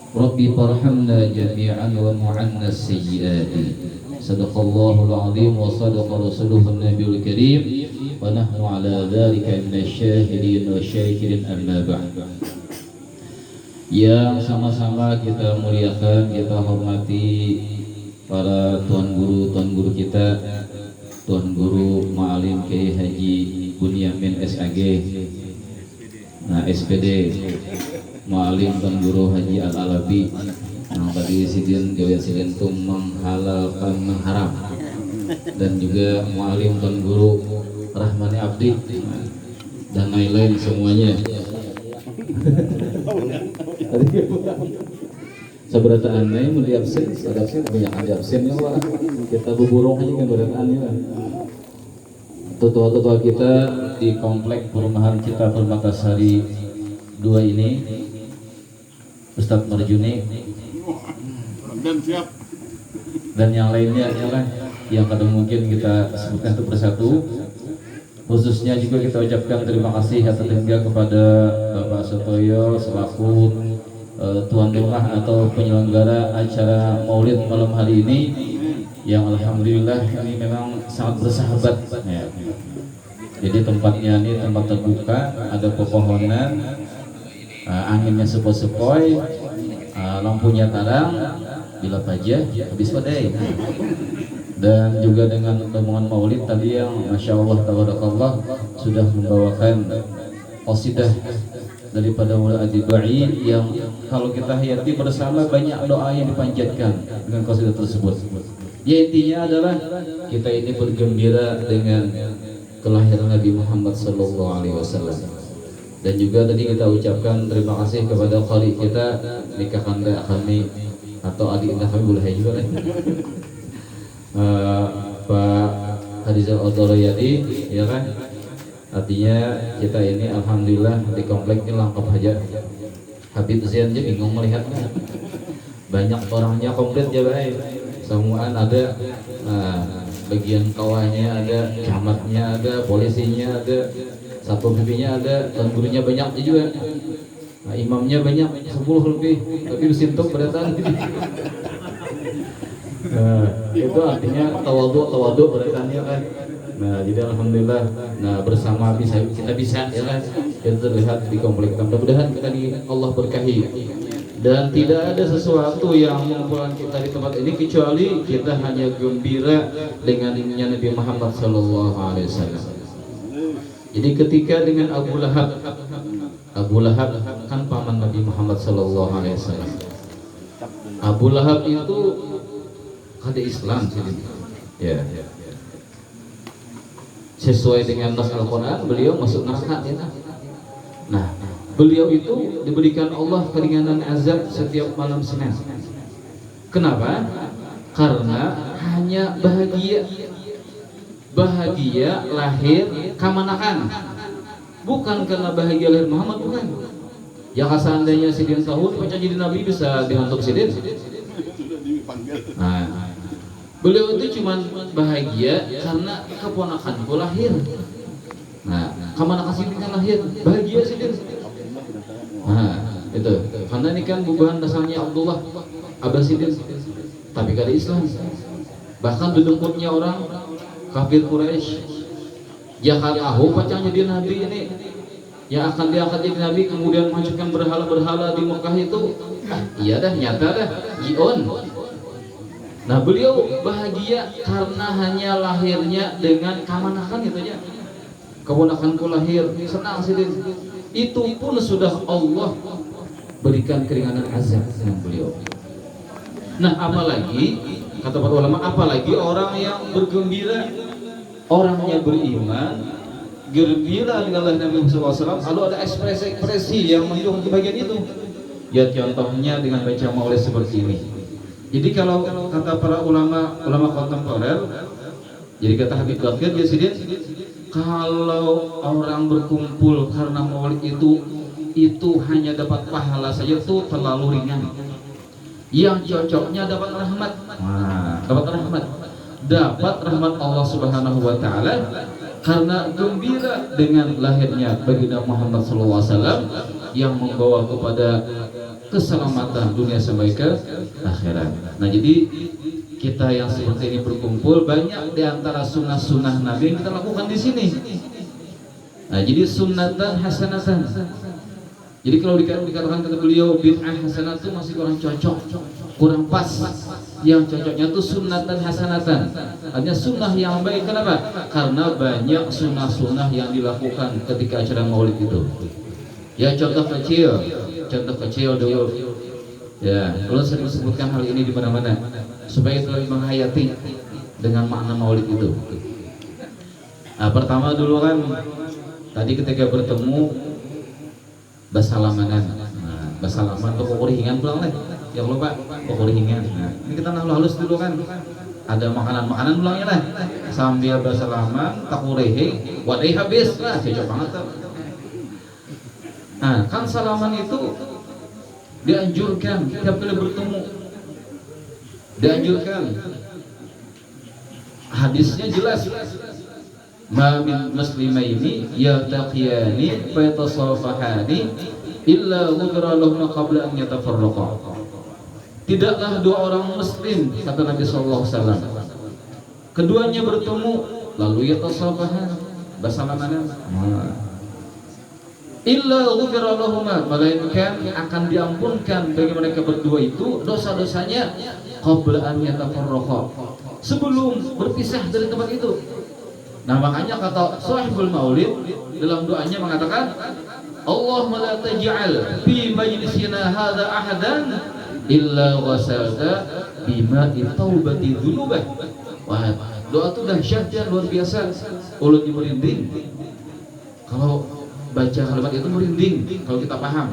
Rabbi farhamna jami'an wa mu'anna sayyiati. Sadaqallahul azim wa sadaqa rasuluhun nabiyul karim wa nahnu ala dhalika minasyahidin wa syakirin amma ba'd. Yang sama-sama kita muliakan, kita hormati para tuan guru kita, Tuan Guru Ma'alim Kiai Haji Bunyamin SAG, nah SPD Ma'alim Tuan Guru Haji Al-Alabi, yang tadi sidin gawe sidentum menghalalkan mengharam, dan juga Ma'alim Tuan Guru Rahmani Abdi dan lain-lain semuanya. Seberapa aneh mau diabsen, ada absen banyak ada absennya lah. Kita buburong aja kan berataannya lah. Tetua-tetua kita di komplek perumahan kita Permatasari 2 ini, Ustadz Marjuni dan yang lainnya ya kan, yang kadang mungkin kita sebutkan satu persatu. Khususnya juga kita ucapkan terima kasih atas hingga kepada Bapak Sotoyo selaku tuan rumah atau penyelenggara acara Maulid malam hari ini, yang alhamdulillah ini memang sangat bersahabat ya. Jadi tempatnya ini tempat terbuka, ada pepohonan, anginnya sepoi-sepoi, lampunya tarang, bila aja habis badai. Dan juga dengan rombongan Maulid tadi yang Masya Allah tabarakallah sudah membawakan qasidah daripada Mulai Adibai, yang kalau kita hayati bersama banyak doa yang dipanjatkan dengan qasidah tersebut. Ya intinya adalah kita ini bergembira dengan kelahiran Nabi Muhammad SAW. Dan juga tadi kita ucapkan terima kasih kepada qari kita, nikah kanda kami atau adik kami boleh juga kan. Pak Hadizal Odoroyadi ya kan, artinya kita ini alhamdulillah di komplek ini lengkap aja. Habib Zain aja bingung melihatnya, banyak orangnya komplit ya baik, semuaan ada, bagian kawahnya ada, camatnya ada, polisinya ada, satpol pp-nya ada, dan gurunya banyak juga, imamnya banyak 10 lebih, tapi sintok berdatang. Itu artinya tawadu berekannya kan. Nah jadi alhamdulillah, nah bersama kita bisa ya kan, itu terlihat di komplek. Mudah-mudahan kita di Allah berkahi, dan tidak ada sesuatu yang mengumpulkan kita di tempat ini kecuali kita hanya gembira dengan ingin Nabi Muhammad SAW. Jadi ketika dengan Abu Lahab kan paman Nabi Muhammad SAW. Abu Lahab itu ada Islam ya. Sesuai dengan nas Al-Quran, beliau masuk neraka ya. Nah, beliau itu diberikan Allah keringanan azab setiap malam Senin. Kenapa? Karena hanya bahagia lahir kamanakan, bukan karena bahagia lahir Muhammad, bukan. Ya seandainya sidin tahun baca jadi nabi bisa dihantuk sidin. Nah, beliau itu cuma bahagia karena keponakanku lahir. Nah, kamanakan sidin kan lahir, bahagia sidin. Nah, itu karena ini kan bubuhan dasarnya Abdullah Abbasidin, tapi kada Islam. Bahkan didengkutnya orang kafir Quraisy, jangan tahu pacang jadi nabi ini yang akan diangkat jadi nabi, kemudian mengajukan berhala-berhala di Mekah itu. Iya dah, nyata dah, jion. Nah beliau bahagia karena hanya lahirnya dengan kamanakan itu aja. Keponakanku lahir, senang sidin. Itu pun sudah Allah berikan keringanan azab dengan beliau. Nah apalagi kata para ulama, apalagi orang yang bergembira, orangnya beriman, gembira dengan Allah Nabi SAW, lalu ada ekspresi yang mendukung kebahagiaan itu. Ya contohnya dengan baca maulid seperti ini. Jadi kalau kata para ulama kontemporer, jadi kata Habib Bakir ya sidin, kalau orang berkumpul karena maulid itu hanya dapat pahala saja, itu terlalu ringan. Yang cocoknya dapat rahmat. Dapat rahmat Allah Subhanahu wa taala karena gembira dengan lahirnya baginda Muhammad SAW yang membawa kepada keselamatan dunia sampai ke akhirat. Nah, jadi kita yang seperti ini berkumpul, banyak di antara sunnah-sunnah Nabi yang kita lakukan di sini. Nah, jadi sunnatan hasanatan. Jadi kalau dikatakan kata beliau bid'ah hasanah itu masih kurang cocok, kurang pas. Yang cocoknya itu sunnatan hasanatan. Artinya sunnah yang baik. Kenapa? Karena banyak sunnah-sunnah yang dilakukan ketika acara maulid itu. Ya, contoh kecil dulu. Ya, kalau sering sebutkan hal ini di mana-mana supaya itu lebih menghayati dengan makna maulid itu. Nah, pertama dulu kan tadi ketika bertemu basalamanan. Nah, basalaman atau kokorihingan pulang lah. Ya lupa kokorihingan. Nah, ini kita halus dulu kan. Ada makanan-makanan pulangnya lah. Sambil basalaman, takurihing, wadai habis. Nah, cocok banget tuh. Nah, kan salaman itu dianjurkan tiap kali bertemu, dianjurkan. Hadisnya jelas, ma min muslimaini yaltaqiyani fa yatasafahani illa ghufira lahum qabla an yatafarraqa. Tidaklah dua orang muslim, kata Nabi sallallahu alaihi wasallam, keduanya bertemu lalu yatasafahan, bersalaman, illa ghufira lahum, melainkan akan diampunkan bagi mereka berdua itu dosa-dosanya qabla an yatafarraqa, sebelum berpisah dari tempat itu. Nah, makanya kata Shahibul Maulid dalam doanya mengatakan, Allahumma la taj'al fi majlisina hadza ahadan illa ghasalta bima'i taubati dzunubah. Wah, doa itu dahsyat dan luar biasa. Ulun merinding kalau baca kalimat itu, merinding kalau kita paham.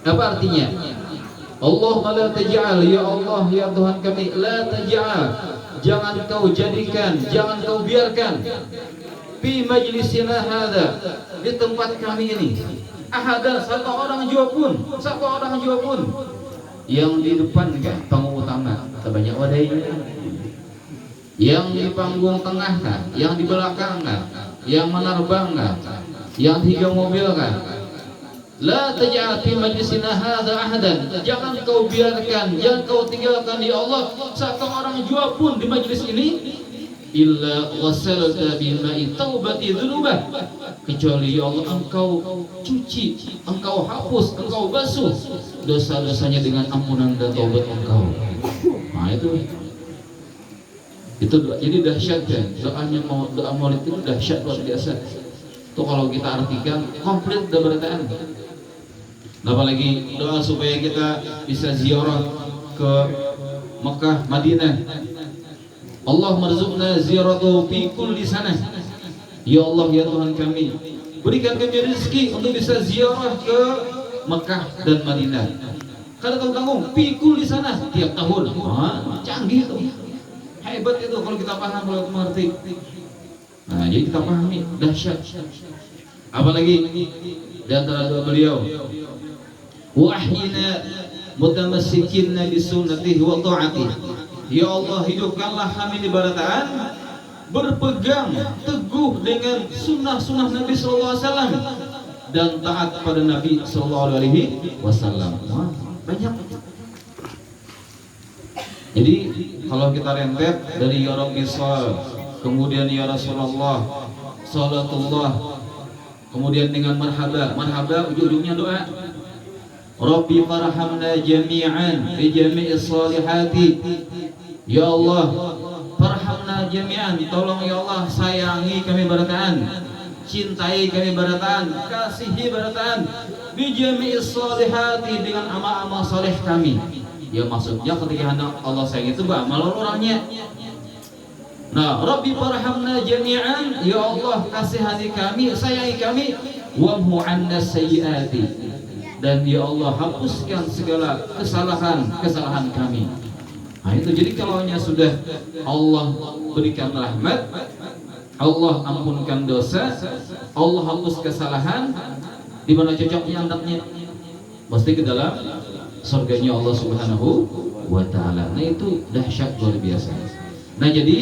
Apa artinya? Allahumma la taj'al, ya Allah ya Tuhan kami, la taj'al, jangan kau jadikan, jangan kau biarkan, fi majlisina hadza, di tempat kami ini, ahada, satu orang jua pun, yang di depan kan panggung utama banyak wadainya, yang di panggung tengah kan, yang di belakang kan, yang menerbang kan, yang tiga mobil kan. La taj'al fi majlisina hadza ahadan, jangan kau biarkan, jangan kau tinggalkan ya Allah satu orang jua pun di majlis ini, illa ghasalta bima'i taubati dzunubah, kecuali ya Allah engkau cuci, engkau hapus, engkau basuh dosa-dosanya dengan ampunan dan taubat engkau. Nah, itu jadi dahsyat kan. Doa maulid itu dahsyat luar biasa. Itu kalau kita artikan komplit udah berataan. Apalagi doa supaya kita bisa ziarah ke Mekah, Madinah. Allah marzuqna ziyaratu fi kulli sanah. Ya Allah ya Tuhan kami, berikan kami rezeki untuk bisa ziarah ke Mekah dan Madinah. Kalau kamu tanggung fi kulli sanah, tiap tahun. Wah, canggih itu. Hebat itu kalau kita paham, kalau mengerti. Nah, jadi kita pahami dahsyat. Apalagi di antara doa beliau, wa ahyina mutamassikinna bi sunnatihi wa ta'atihi. Ya Allah, hidupkanlah kami di barataan berpegang teguh dengan sunnah-sunnah Nabi sallallahu alaihi wasallam dan taat pada Nabi sallallahu alaihi wasallam. Banyak. Jadi kalau kita rentet dari ya Rabbi shol, kemudian ya Rasulullah, salatullah, kemudian dengan marhaba ujung-ujungnya doa. Rabbi farhamna jami'an bi jami'is salihati. Ya Allah, farhamna jami'an, tolong ya Allah sayangi kami barataan, cintai kami barataan, kasihi barataan, bi jami'is salihati, dengan amal-amal saleh kami. Ya maksudnya ketika hendak Allah sayang itu beramal orangnya. Nah, Rabbi farhamna jami'an, ya Allah kasihani kami, sayangi kami, wamhu 'anna sayyiati, dan ya Allah hapuskan segala kesalahan kami. Nah itu, jadi kalau hanya sudah Allah berikan rahmat, Allah ampunkan dosa, Allah hapus kesalahan, di mana cocoknya anaknya? Pasti ke dalam surganya Allah Subhanahu wa taala. Nah itu dahsyat luar biasa. Nah jadi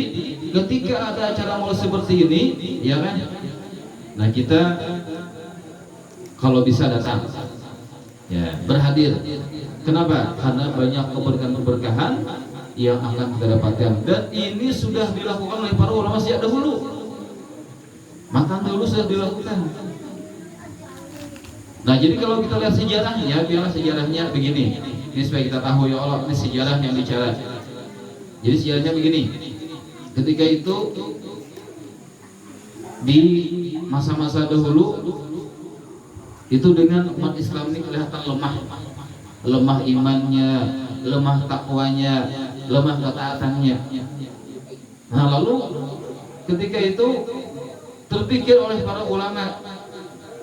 ketika ada acara maulid seperti ini, ya kan? Nah kita kalau bisa datang. ya, berhadir. Kenapa? Karena banyak keberkahan-keberkahan yang akan kita dapatkan, dan ini sudah dilakukan oleh para ulama sejak dahulu. Maka dulu sudah dilakukan. Nah, jadi kalau kita lihat sejarahnya, biarlah sejarahnya begini. Ini supaya kita tahu ya Allah, ini sejarah yang bicara. Jadi sejarahnya begini. Ketika itu di masa-masa dahulu itu dengan umat Islam ini kelihatan lemah imannya, lemah takwanya, lemah ketaatannya. Nah, lalu ketika itu terpikir oleh para ulama,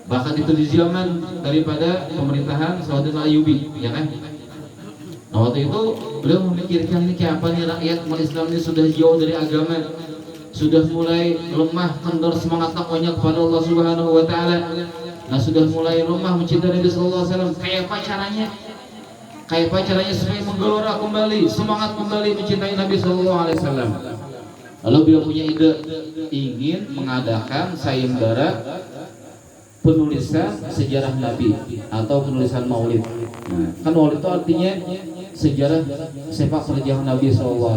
bahkan itu di zaman daripada pemerintahan Saudara Ayyubi, ya kan? Nah, waktu itu beliau memikirkan nih kayak apa nih rakyat umat Islam ini sudah jauh dari agama, sudah mulai lemah, kendor semangat takwanya kepada Allah Subhanahu wa taala. Nah, sudah mulai lemah mencintai Nabi sallallahu alaihi wasallam. Kayak apa caranya? Kayak apa caranya supaya menggelora kembali, semangat kembali mencintai Nabi sallallahu alaihi wasallam? Lalu beliau punya ide, ingin mengadakan sayembara penulisan sejarah Nabi atau penulisan Maulid. Nah, kan Maulid itu artinya sejarah sepak terjang Nabi SAW.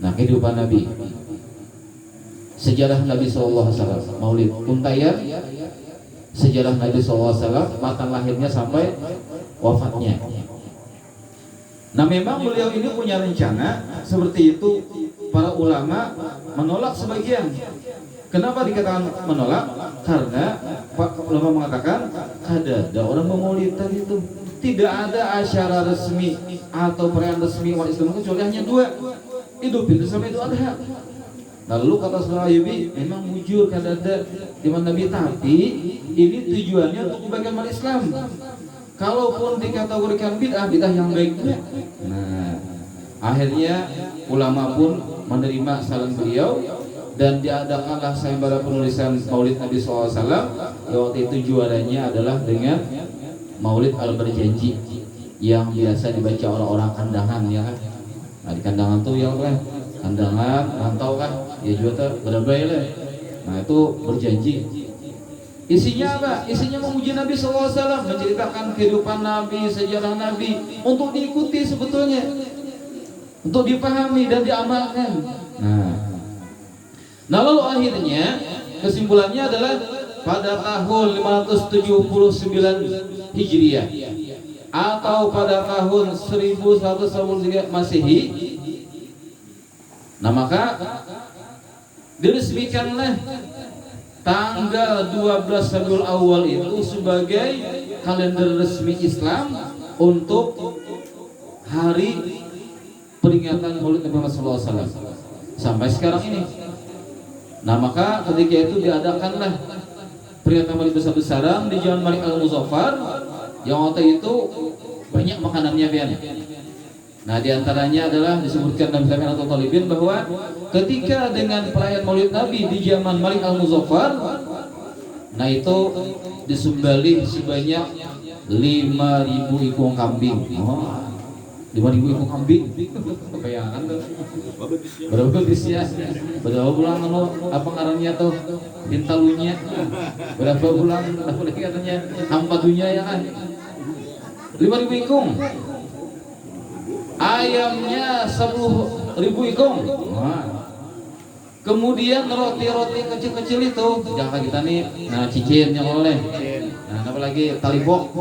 Nah, kehidupan Nabi, sejarah Nabi SAW, Maulid, untayan sejarah Nabi SAW, matan lahirnya sampai wafatnya. Nah, memang beliau ini punya rencana seperti itu. Para ulama menolak sebagian. Kenapa dikatakan menolak? Karena Pak ulama mengatakan ada orang memulid tadi itu tidak ada acara resmi atau perayaan resmi umat Islam kecuali hanya dua, Idul Fitri sama Idul Adha. Lalu kata Saudara Ayyubi, memang mujur kan ada di mana Nabi, tapi ini tujuannya untuk kebaikan umat Islam. Kalaupun dikategorikan bid'ah yang baik. Nah, akhirnya ulama pun menerima saran beliau dan diadakanlah sayembara penulisan Maulid Nabi SAW. Waktu itu juaranya adalah dengan Maulid Al-Berjanji yang biasa dibaca orang-orang kandangan, ya kan? Nah, di kandangan tuh ya kan, kandangan, rantau kan, ya juga berbagai lah. Nah, itu berjanji. Isinya apa? Isinya memuji Nabi SAW, menceritakan kehidupan Nabi, sejarah Nabi, untuk diikuti sebetulnya, untuk dipahami dan diamalkan. Nah, lalu akhirnya kesimpulannya adalah pada tahun 579 Hijriah atau pada tahun 1193 Masehi. Nah, maka diresmikanlah tanggal 12 Rabiul Awal itu sebagai kalender resmi Islam untuk hari peringatan Maulid Nabi Muhammad SAW sampai sekarang ini. Nah, maka ketika itu diadakanlah peringatan Maulid besar-besaran di Jalan Malik Al-Muzaffar yang waktu itu banyak makanannya pian. Nah, diantaranya adalah disebutkan dalam kitab Al Talibin bahwa ketika dengan perayaan Maulid Nabi di zaman Malik Al-Muzaffar, nah itu disembelih sebanyak 5.000 ekor kambing. 5.000 ekor kambing. Kebayangan tuh. Berapa bisnya? Berapa bulan apa ngarannya tuh? Pintalunya. Berapa bulan katanya hampadunya ya kan? 5.000 ekor. Ayamnya 10.000 ekor. Kemudian roti-roti kecil-kecil itu jangan kita nih, nah cicin yang oleh, nah apalagi talibok,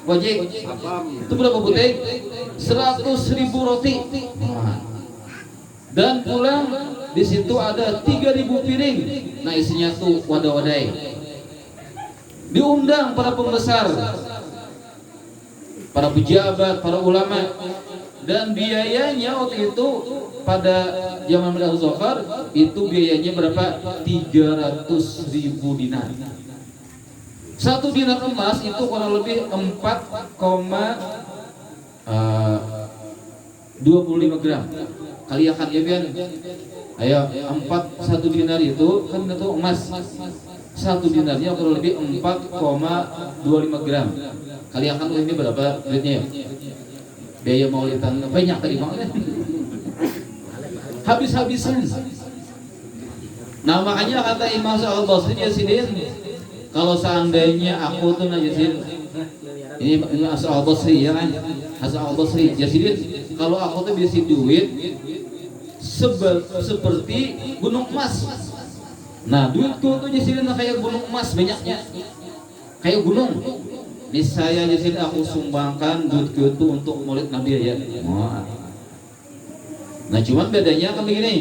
wajib itu berapa butik? 100.000 roti. Dan pulang di situ ada 3.000 piring. Nah, isinya tuh wadah-wadai. Diundang para pembesar, para pejabat, para ulama, dan biayanya waktu itu pada zaman Malik Al-Muzaffar itu biayanya berapa? 300.000 dinar. Satu dinar emas itu kurang lebih 4,25 gram. Kaliakan ya biar. Ayo, 1 dinar itu kan itu emas. 1 dinarnya kurang lebih 4,25 gram. Kaliakan ini berapa duitnya ya? Biaya maulidan banyak tadi banget. Habis-habisan. Nah, makanya kata Imam Al-Basri Yasidin, kalau seandainya aku tuh najisin Ini asal Basri ya kan? Asal Basri. Jadi kalau aku tuh bisa duit seperti gunung emas. Nah, duitku tuh jadi kayak gunung emas banyaknya. Kayak gunung. Ini saya jadi aku sumbangkan duitku itu untuk maulid Nabi ya. Nah, cuman bedanya kan begini.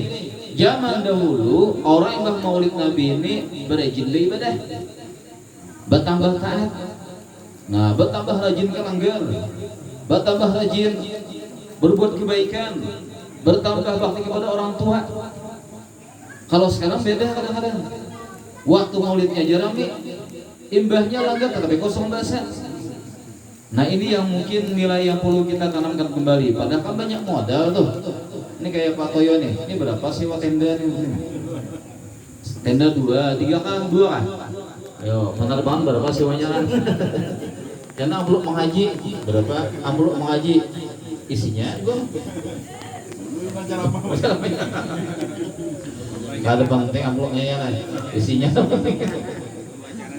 Zaman dahulu orang yang maulid Nabi ini berajin ibadah, bertambah taat. Nah, bertambah rajin ke langgar, bertambah rajin berbuat kebaikan, bertambah bakti kepada orang tua. Kalau sekarang beda kadang-kadang. Waktu maulidnya jarang nih, imbahnya langgar tetapi kosong basah. Nah, ini yang mungkin nilai yang perlu kita tanamkan kembali. Padahal kan banyak modal tuh. Ini kayak Pak Toyo nih. Ini berapa sih tenda nih? Tenda 2, 3 kan 2 kan? Ayo, penerbangan berapa sewanya kan? Dan amplop mengaji berapa? Amplop mengaji isinya gua. Gak ada penting amplopnya ya kan? Isinya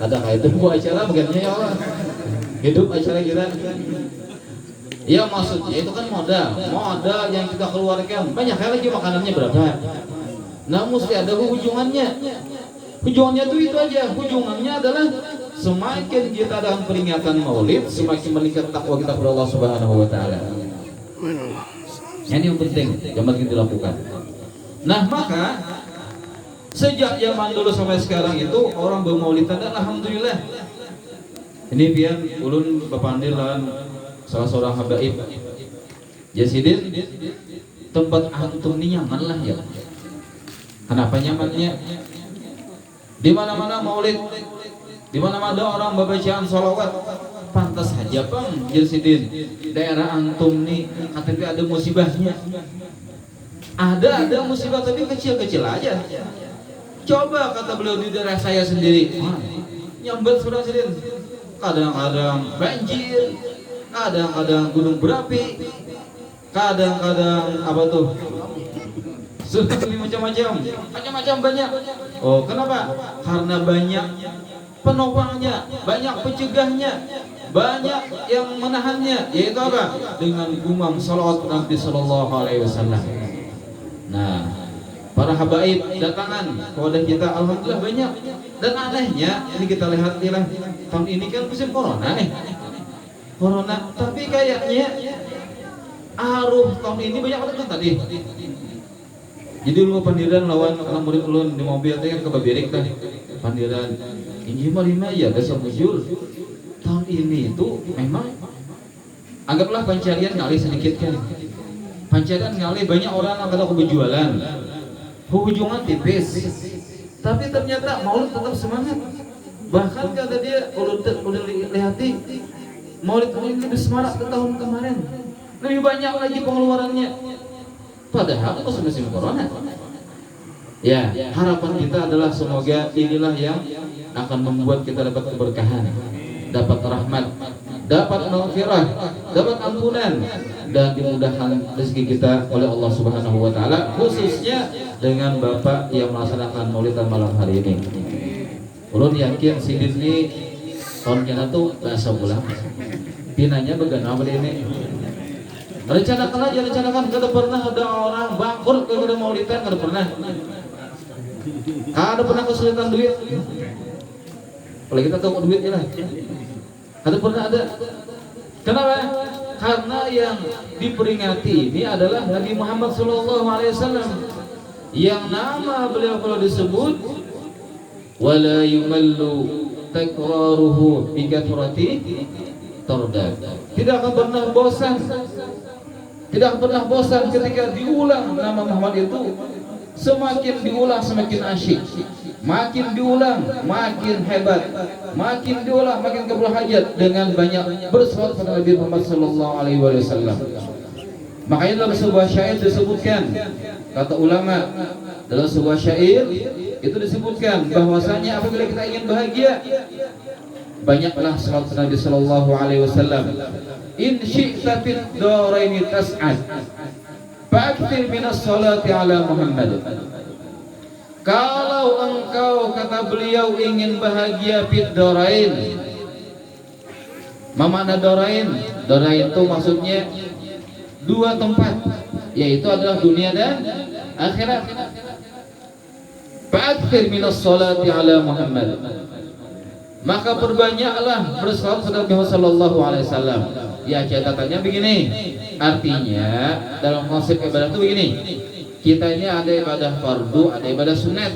ada kayak itu buat acara bagiannya ya Allah. Hidup acara kita. Ya maksudnya itu kan modal yang kita keluarkan. Banyak kali lagi makanannya berapa? Nah, mesti ada hubungannya. Hubungannya itu aja. Hubungannya adalah semakin kita dalam peringatan Maulid, semakin meningkat takwa kita kepada Allah Subhanahu wa taala. Ini yang penting yang penting dilakukan. Nah, maka sejak zaman dulu sampai sekarang itu orang bermaulidan dan alhamdulillah. Ini pian ulun bapandilan salah seorang habaib. Jasidin tempat antum ini nyaman lah ya. Kenapa nyamannya? Di mana-mana maulid, di mana-mana orang bacaan salawat, pantas saja Bang Jasidin. Daerah antum nih katanya ada musibahnya. Ada musibah tapi kecil-kecil aja. Coba kata beliau di daerah saya sendiri, nyambet sudah Sidin. Kadang-kadang banjir, kadang-kadang gunung berapi, kadang-kadang apa tuh? Tsunami macam-macam banyak. Oh, kenapa? Karena banyak penopangnya, banyak pencegahnya, banyak yang menahannya. Yaitu apa? Dengan gumam salawat Nabi Sallallahu Alaihi Wasallam. Nah, para habaib datangan kepada kita, alhamdulillah banyak. Dan anehnya, ini kita lihat tahun ini kan musim corona nih. Corona, tapi kayaknya aruh tahun ini banyak banget tadi. Jadi lu pandiran lawan anak murid ulun di mobil teh kan kebabirik teh. Pandiran ini mah lima ya dasar mujur. Tahun ini itu memang anggaplah pencarian ngalih sedikit kan. Pencarian ngalih banyak orang yang kada kebejualan. Hubungan tipis. Tapi ternyata maulid tetap semangat. Bahkan kata dia udah lihati maulid ini lebih semarak ke tahun kemarin. Lebih banyak lagi pengeluarannya. Padahal itu musim corona. Ya, harapan kita adalah semoga inilah yang akan membuat kita dapat keberkahan, dapat rahmat, dapat maghfirah, dapat ampunan, dan dimudahkan rezeki kita oleh Allah Subhanahu wa taala, khususnya dengan Bapak yang melaksanakan maulidan malam hari ini. Ulun yakin sidin ini tahun kena tuh bahasa bulan. Pinanya begana ini. Rencanakan aja, rencanakan. Kada pernah ada orang bangkrut kalau maulidan, kada pernah. Kada pernah kesulitan duit. Kalau kita tahu duit ya lah. Kada pernah ada. Kenapa? Karena yang diperingati ini adalah Nabi Muhammad SAW, yang nama beliau kalau disebut wala yumallu takraruhu bi kathrati tardad. Tidak akan pernah bosan. Tidak pernah bosan ketika diulang nama Muhammad itu. Semakin diulang semakin asyik, makin diulang makin hebat, makin diulang makin keberhajat dengan banyak bersolawat pada Nabi Muhammad Sallallahu Alaihi Wasallam. Makanya dalam sebuah syair disebutkan, kata ulama, dalam sebuah syair itu disebutkan bahwasanya apabila kita ingin bahagia, banyaklah salawat pada Nabi Sallallahu Alaihi Wasallam. In syi'ta fid daraini tas'ad fa'akthir minas salati ala Muhammad. Kalau engkau, kata beliau, ingin bahagia fid darain, Mamana dorain, dorain itu maksudnya dua tempat, yaitu adalah dunia dan akhirat. Fa'akthir minas salati ala Muhammad, maka perbanyaklah bersalawat kepada Nabi sallallahu alaihi wasallam. Ya, catatannya begini, artinya dalam konsep ibadah itu begini, kita ini ada ibadah fardu, ada ibadah sunat.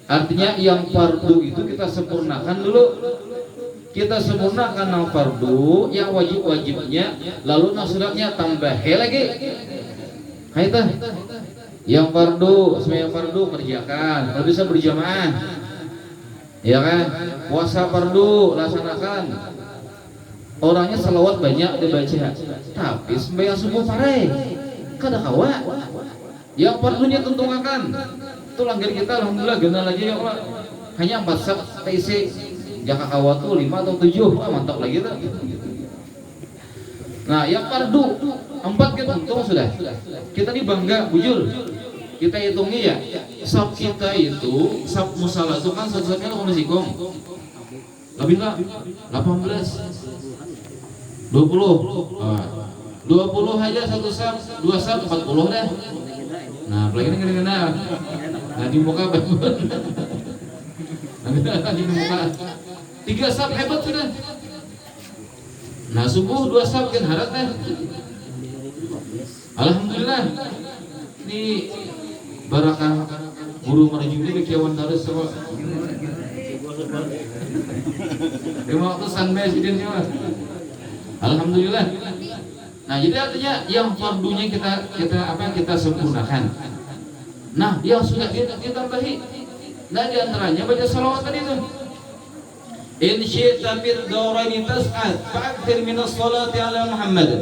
Artinya yang fardu itu kita sempurnakan dulu, kita sempurnakan yang fardu, yang wajib-wajibnya, lalu yang sunatnya tambah lagi. Itu yang fardu, semua yang fardu kerjakan, kalau bisa berjamaah, ya kan? Puasa fardu laksanakan, orangnya salawat banyak dibaca, tapi sembahyang subuh pare kada kawa. Yang fardunya tentukan, itu langgar kita alhamdulillah gana lagi ya Allah, hanya 4 sab TC, jaka kawa tuh 5 atau 7, mantap lagi tuh. Nah, yang fardu 4 kita untung sudah. Kita ini bangga, bujur. Kita hitungi ya, sab kita itu, sab musalah itu kan satu-satunya lo sikong. Lebih lah, 18, 20. 20 aja satu sab, 2 sab 40 deh. Nah, apalagi ini kena. Nah, di muka bagus. Di muka 3 sab hebat sudah. Nah, subuh 2 sab kan harap deh. Alhamdulillah. Ini barakah guru marjuni kekiawan darus semua. Terima kasih sanbes idenya. Alhamdulillah. Nah, jadi artinya yang fardunya kita sempurnakan. Nah, yang sudah kita tambahi. Nah, di antaranya baca salawat tadi itu. In syi'ta fid dawraini tas'ad fa'akthir minas salati ala Muhammad.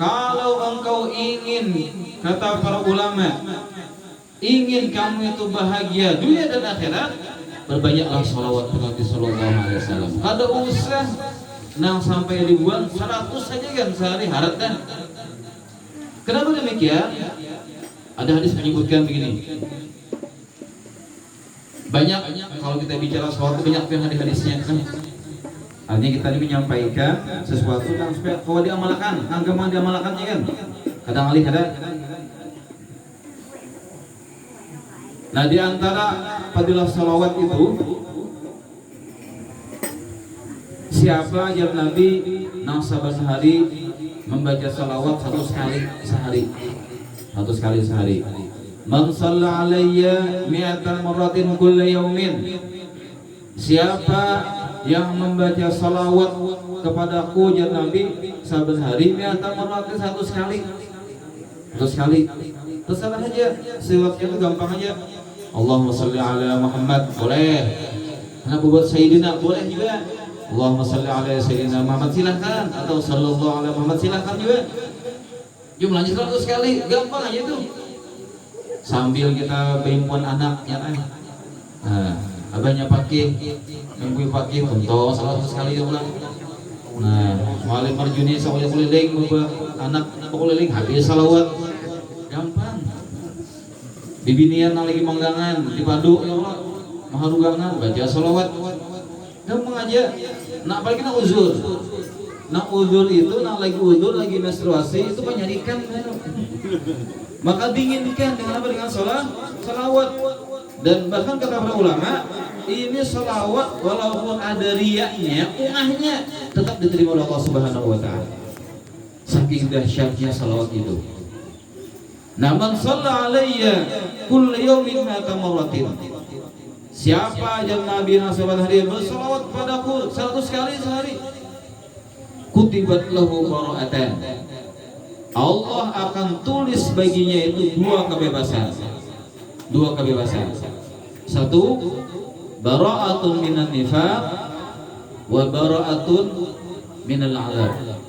Kalau engkau ingin, kata para ulama, ingin kamu itu bahagia dunia dan akhirat, berbanyaklah salawat kepada Nabi sallallahu alaihi wasallam. Ada usah nang sampai ribuan, 100 saja kan sehari harap kan. Kenapa demikian? Ada hadis menyebutkan begini. Banyak kalau kita bicara sesuatu banyak yang ada hadisnya kan. Artinya kita ini menyampaikan sesuatu yang supaya kalau diamalkan, gampang diamalkannya kan. Kadang alih ada. Nah, di antara fadilah salawat itu, siapa ajar Nabi nang saban hari membaca salawat 100 kali sehari, 100 kali sehari. Man shalla alayya mi'atan marratin kulla yaumin, siapa yang membaca salawat kepadaku ajar Nabi saban hari mi'atan marratin 100 kali, 100 kali. Terserah aja, siwaknya itu gampang aja. Allahumma sholli ala Muhammad, boleh. Kenapa buat Sayyidina, boleh juga. Allahumma sholli ala Sayyidina Muhammad, silahkan. Atau sallallahu ala Muhammad, silahkan juga. Jumlahnya 100 kali, gampang aja itu. Sambil kita bimpuan anaknya kan. Nah, abahnya pakai, minggu pakai, untuk 100 kali dia ulang. Nah, malam marjuni saya keliling, anak keliling habis salawat. Gampang. Di binian lagi manggangan, di padu ya Allah, maharugangan, baca salawat. Gampang aja. Nak apalagi nak uzur. Nak uzur itu, nak lagi uzur, lagi menstruasi itu penyarikan. Maka dinginkan dengan apa? Dengan salawat. Dan bahkan kata para ulama, ini salawat walaupun ada riyaknya, uangnya tetap diterima oleh Allah Subhanahu wa taala. Saking dahsyatnya salawat itu. Nah, man shalla alayya kull yawmin mi'ata marratin, siapa aja Nabi saban hari bersalawat padaku 100 kali sehari, kutibat lahu bara'atan, Allah akan tulis baginya itu 2 kebebasan. 2 kebebasan. 1, bara'atun minan nifaq wa bara'atun minal 'adzab.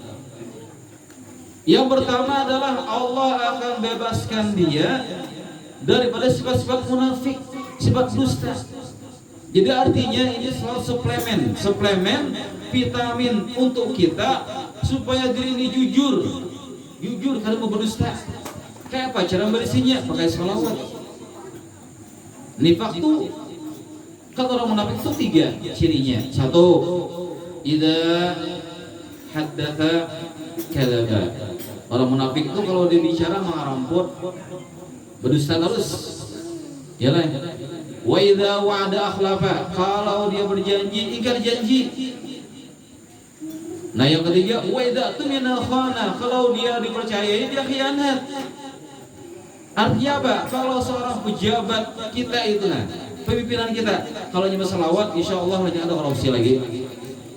Yang pertama adalah Allah akan bebaskan dia daripada sifat-sifat munafik, sifat dusta. Jadi artinya ini soal suplemen vitamin untuk kita supaya diri ini jujur kalau mau berdusta. Kayak apa cara berisinya? Pakai salawat. Nifak tuh kan orang munafik itu 3 cirinya. 1, idza haddatsa kadzaba. Orang munafik itu kalau dia bicara mengaramput, berdusta terus. Ya lah. Wa idza wa'ada akhlafa, kalau dia berjanji ingkar janji. Nah yang ketiga, wa idza tumina khana, kalau dia dipercayai dia khianat. Artinya apa? Kalau seorang pejabat kita itu, nah, pimpinan kita, kalau nyebut salawat, insya Allah hanya ada korupsi lagi.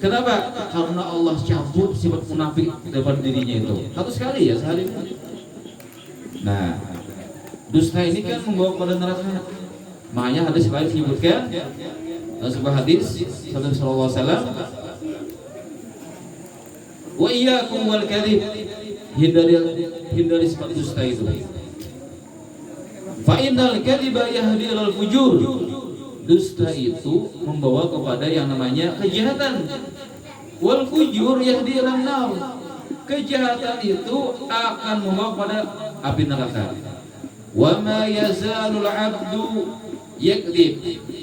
Kenapa? Karena Allah cabut sifat munafik depan dirinya itu. Satu sekali ya sehari. Nah, dusta ini kan membawa pada neraka. Makanya hadis lain menyebutkan sebuah hadis sallallahu alaihi wasallam, wa iyyakum wal kadhib, hindari sifat dusta itu. Fa innal kadhiba yahdi ilal fujur. Dusta itu membawa kepada yang namanya kejahatan. Wal fujur yahdi ilan nar. Kejahatan itu akan membawa kepada api neraka. Wa ma yazalul 'abdu yakdzib.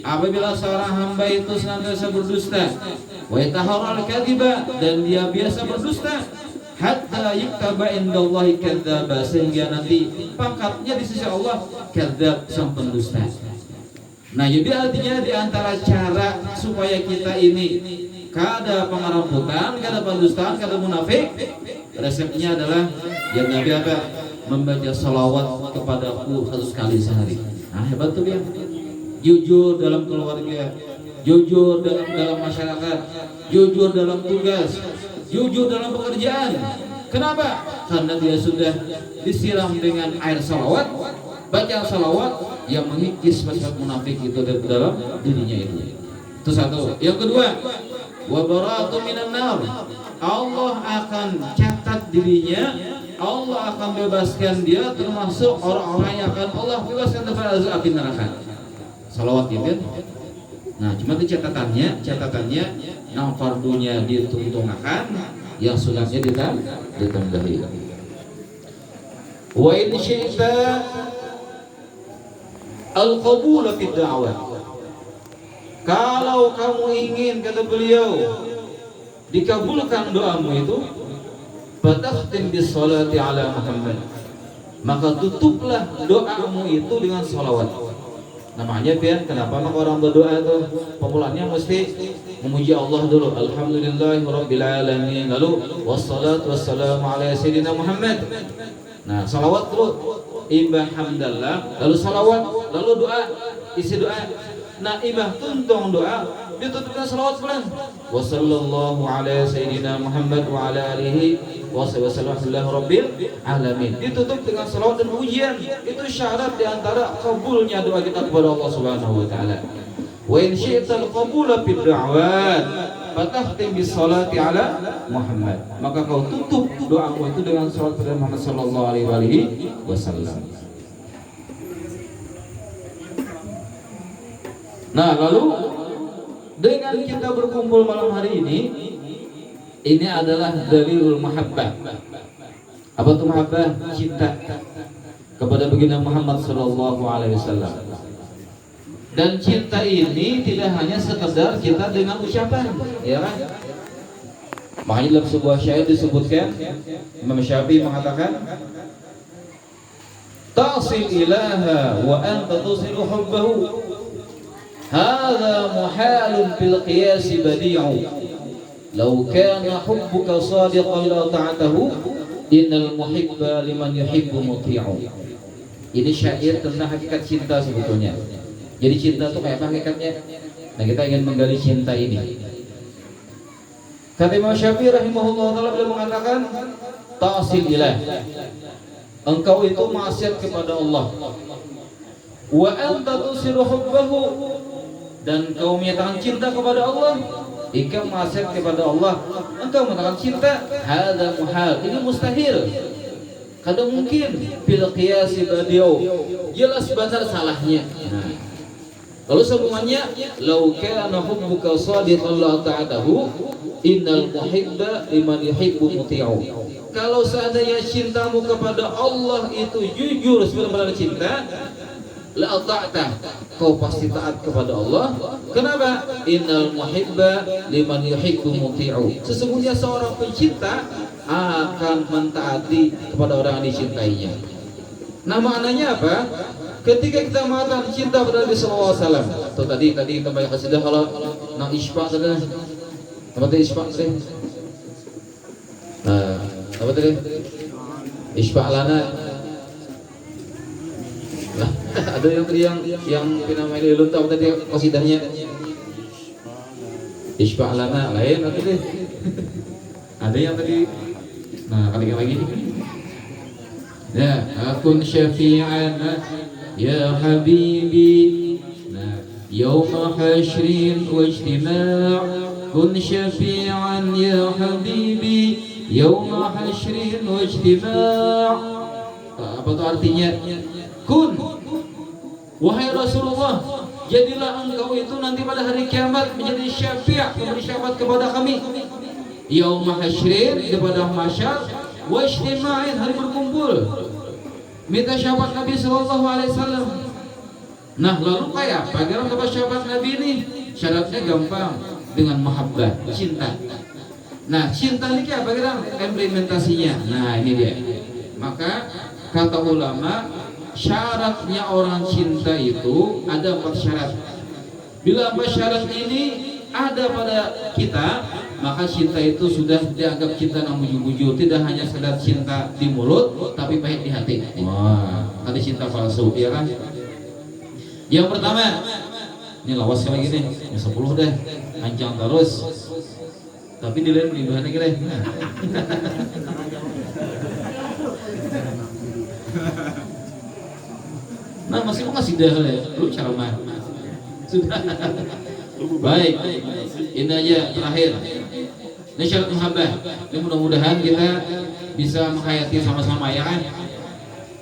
Apabila seorang hamba itu senantiasa berdusta, wa yataharral kadhiba, dan dia biasa berdusta, hatta yuktaba indallahi kadzdzaba, sehingga nanti pangkatnya di sisi Allah kadzdzab, sang pendusta. Nah, jadi artinya di antara cara supaya kita ini kada pengaramputan, kada pendustaan, kada munafik, resepnya adalah yang Nabi apa? Membaca salawat kepadaku 100 kali sehari. Nah, hebat tuh dia. Jujur dalam keluarga, jujur dalam masyarakat, jujur dalam tugas, jujur dalam pekerjaan. Kenapa? Karena dia sudah disiram dengan air salawat, baca salawat yang mengikis sifat munafik itu dari dalam dirinya itu. Itu satu. Yang kedua, wa baratu minan nar. Allah akan catat dirinya, Allah akan bebaskan dia termasuk orang-orang yang akan Allah bebaskan dari api neraka. Salawat itu. Nah, cuma itu catatannya yang fardunya dituntungakan, yang sunatnya ditambahi. Wa in syi'ta al-qabul fi da'wah. Kalau kamu ingin, kata beliau, dikabulkan doamu itu, fatakhtim bis salati ala Muhammad, maka tutuplah doamu itu dengan salawat. Namanya pian, kenapa maka orang berdoa itu pemulaannya mesti memuji Allah dulu, alhamdulillahirabbil alamin, lalu wassalatu wassalamu ala sayyidina Muhammad. Nah, salawat dulu, imbah hamdallah, lalu salawat, lalu doa, isi doa. Nah, imbah tuntung doa, ditutupkan salawat bulan. Wassallallahu ala sayyidina Muhammad wa ala alihi wassallamillahirabbil alamin. Ditutup dengan salawat dan pujian. Itu syarat di antara kabulnya doa kita kepada Allah Subhanahu wa taala. Wa in syi'ta al-qabula fid da'wat fatakhtim bis salati ala Muhammad. Maka kau tutup doamu itu dengan salat kepada Muhammad sallallahu alaihi wasallam. Nah, lalu dengan kita berkumpul malam hari ini adalah dalilul mahabbah. Apa itu mahabbah? Cinta kepada baginda Muhammad sallallahu alaihi wasallam. Dan cinta ini tidak hanya sekedar kita dengan ucapan, ya kan? Makanya dalam sebuah syair disebutkan, Imam Syafi'i mengatakan, "Tasil ilaha wa anta tusilu hubbahu. Hadza muhalun fil qiyas badi'u. Law kana hubbuka sadiqan la ta'atahu. Innal muhibba liman yuhibbu muti'u." Ini syair tentang hakikat cinta sebetulnya. Jadi cinta itu kayak apa hakikatnya? Nah, kita ingin menggali cinta ini. Kata Imam Syafi'i rahimahullah ta'ala, beliau mengatakan, ta'sil ilah, engkau itu maksiat kepada Allah. Wa anta tusiru hubbahu, dan kau menyatakan cinta kepada Allah. Engkau maksiat kepada Allah, engkau mengatakan cinta. Hadza muhal, ini mustahil. Kada mungkin. Bil qiyasi badi'u, jelas benar salahnya. Nah, lalu sambungannya, "Lau kana hubbuka shadiqan la ta'atahu, innal muhibba liman yuhibbu muti'u." Kalau seandainya cintamu kepada Allah itu jujur sebenarnya cinta, la ata'ta, kau pasti taat kepada Allah. Kenapa? Innal muhibba liman yuhibbu muti'u. Sesungguhnya seorang pencinta akan mentaati kepada orang yang dicintainya. Nah, maknanya apa? Ketika kita mengatakan cinta kepada Nabi sallallahu alaihi wasallam. Tuh tadi kita banyak kasih dah kalau nak isfa tadi. Apa tadi isfa tadi? Nah, apa tadi? Isfa lana. Nah, ada yang tadi yang namanya lu tahu tadi qasidahnya. Isfa lana lain atau tadi? Ada yang tadi. Nah, kali lagi. Ya, akun syafi'an ya habibi. Nah, yauma hasyrin wa ijtima' kun syafi'an ya habibi yauma hasyrin wa ijtima'. Apa itu artinya? Kun, wahai Rasulullah, jadilah engkau itu nanti pada hari kiamat menjadi syafi', memberi syafaat kepada kami. Yauma hasyrin, kepada masyar, wa ijtima'in, hari berkumpul. Minta syafaat Nabi sallallahu alaihi wasallam. Nah, lalu kayak apa dalam dapat syafaat Nabi ini? Syaratnya gampang, dengan mahabbah, cinta. Nah, cinta ini apa kira implementasinya? Nah, ini dia. Maka kata ulama, syaratnya orang cinta itu ada 4 syarat. Bila 4 syarat ini ada pada kita, maka cinta itu sudah dianggap cinta yang buju-buju, tidak hanya sekedar cinta di mulut tapi pahit di hati. Wah, tadi cinta palsu, ya kan? Yang pertama, ini lawas sekali gini, 10 deh, ancang terus. Tapi dilihat pelimbahannya kira. Nah, masih mau ngasih dah ya, lu cara mah. Sudah. Baik, ini aja terakhir. Ini syarat mahabbah. Ini mudah-mudahan kita bisa menghayati sama-sama, ya kan?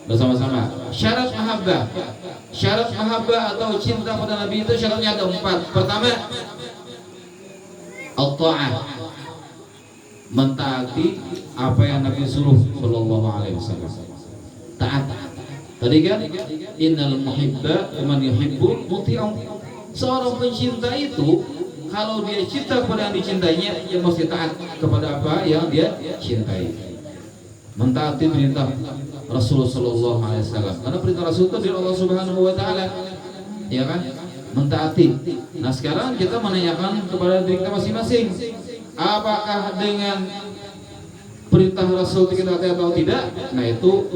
Bersama-sama. Syarat mahabbah. Syarat mahabbah atau cinta pada Nabi itu syaratnya ada 4. Pertama, at-ta'ah, mentaati apa yang Nabi suruh sallallahu alaihi wasallam. Taat. Tadi kan, innal muhibba man yuhibbu muti'u. Seorang pencinta itu kalau dia cinta kepada yang dicintainya, dia mesti taat kepada apa yang dia cintai. Mentaati perintah Rasulullah sallallahu alaihi wasallam. Karena perintah Rasul itu dari Allah Subhanahu wa taala. Ya kan? Mentaati. Nah, sekarang kita menanyakan kepada diri kita masing-masing, apakah dengan perintah Rasul kita taat atau tidak? Nah, itu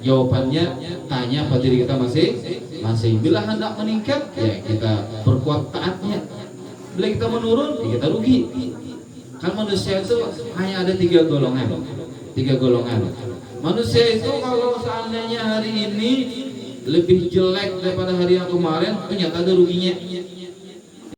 jawabannya tanya pada diri kita masing-masing. Bila hendak meningkat, ya kita perkuat taatnya. Bila kita menurun, ya kita rugi. Kan manusia itu hanya ada 3 golongan. 3 golongan. Manusia itu kalau seandainya hari ini lebih jelek daripada hari yang kemarin, ternyata ada ruginya.